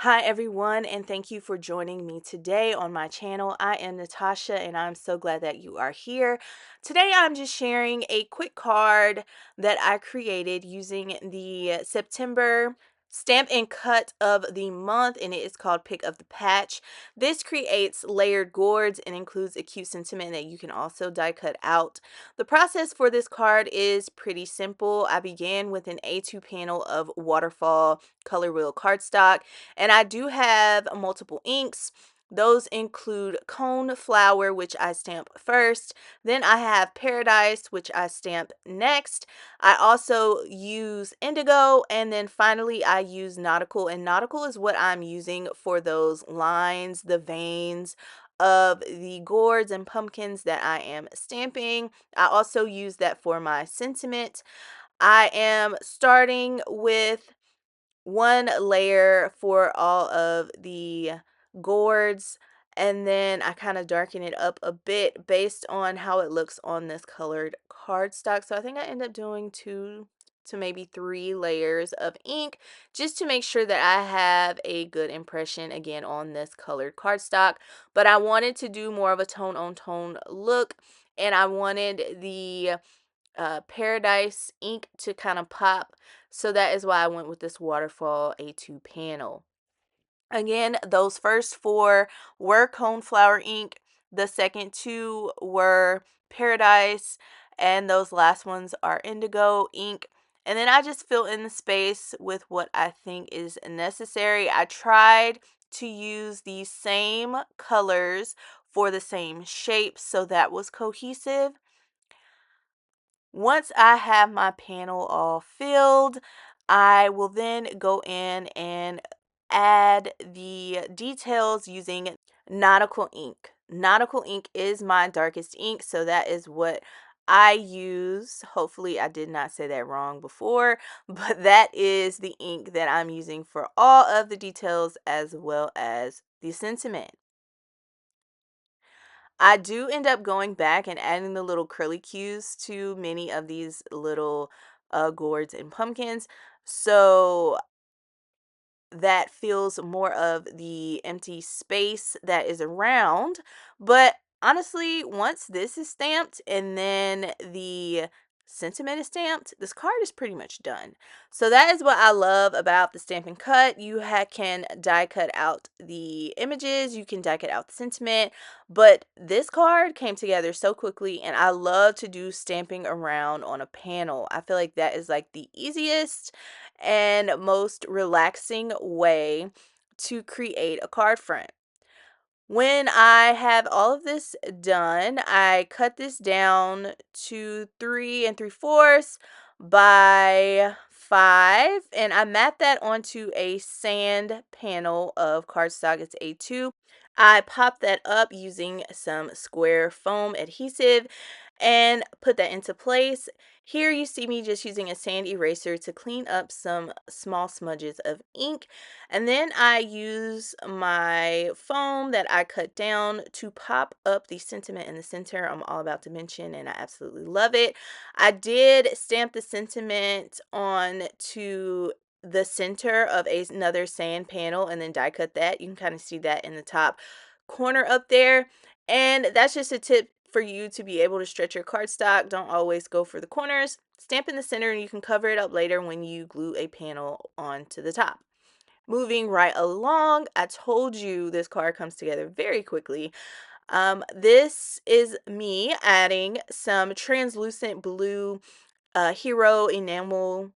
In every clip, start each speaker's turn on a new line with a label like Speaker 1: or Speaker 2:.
Speaker 1: Hi everyone, and thank you for joining me today on my channel. I am Natasha and I'm so glad that you are here. Today I'm just sharing a quick card that I created using the September stamp and cut of the month, and it is called Pick of the Patch. This creates layered gourds and includes a cute sentiment that you can also die cut out. The process for this card is pretty simple. I began with an A2 panel of Waterfall ColorWheel cardstock, and I do have multiple inks. Those include Cornflower, which I stamp first. Then I have Paradise, which I stamp next. I also use Indigo, and then finally I use Nautical. And Nautical is what I'm using for those lines, the veins of the gourds and pumpkins that I am stamping. I also use that for my sentiment. I am starting with one layer for all of the gourds, and then I kind of darken it up a bit based on how it looks on this colored cardstock. So I think I end up doing 2 to maybe 3 layers of ink just to make sure that I have a good impression again on this colored cardstock. But I wanted to do more of a tone on tone look, and I wanted the Paradise ink to kind of pop. So that is why I went with this Waterfall A2 panel. Again, those first 4 were Cornflower ink. The second 2 were Paradise. And those last ones are Indigo ink. And then I just fill in the space with what I think is necessary. I tried to use the same colors for the same shapes, so that was cohesive. Once I have my panel all filled, I will then go in and add the details using Nautical ink. Nautical ink is my darkest ink, so that is what I use. Hopefully I did not say that wrong before, but that is the ink that I'm using for all of the details as well as the sentiment. I do end up going back and adding the little curly cues to many of these little gourds and pumpkins. So that feels more of the empty space that is around. But honestly, once this is stamped and then the sentiment is stamped, this card is pretty much done. So that is what I love about the stamp and cut. You can die cut out the images, you can die cut out the sentiment, but this card came together so quickly, and I love to do stamping around on a panel. I feel like that is like the easiest and most relaxing way to create a card front. When I have all of this done, I cut this down to 3 3/4 by 5, and I mat that onto a sand panel of cardstock. It's A2. I pop that up using some square foam adhesive and put that into place. Here you see me just using a sand eraser to clean up some small smudges of ink. And then I use my foam that I cut down to pop up the sentiment in the center. I'm all about dimension and I absolutely love it. I did stamp the sentiment on to the center of another sand panel and then die cut that. You can kind of see that in the top corner up there. And that's just a tip for you to be able to stretch your cardstock. Don't always go for the corners. Stamp in the center and you can cover it up later when you glue a panel onto the top. Moving right along, I told you this card comes together very quickly. This is me adding some translucent blue Hero Enamel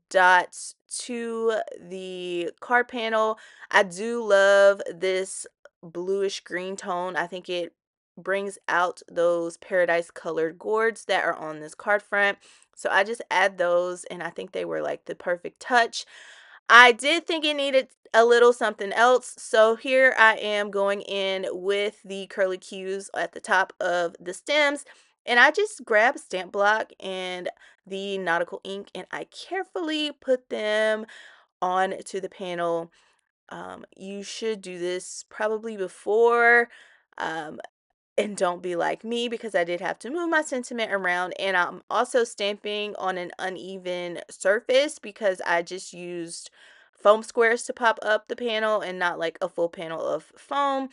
Speaker 1: dots to the card panel. I do love this bluish green tone. I think it brings out those paradise colored gourds that are on this card front. So I just add those, and I think they were like the perfect touch. I did think it needed a little something else, so here I am going in with the curly cues at the top of the stems, and I just grab a stamp block and the nautical ink, and I carefully put them onto the panel. You should do this probably before, um, and don't be like me because I did have to move my sentiment around, and I'm also stamping on an uneven surface because I just used foam squares to pop up the panel and not like a full panel of foam.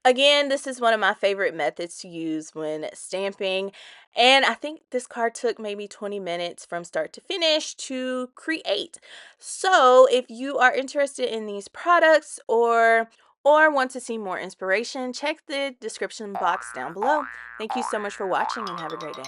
Speaker 1: Again, this is one of my favorite methods to use when stamping, and I think this card took maybe 20 minutes from start to finish to create. So if you are interested in these products or want to see more inspiration, check the description box down below. Thank you so much for watching and have a great day.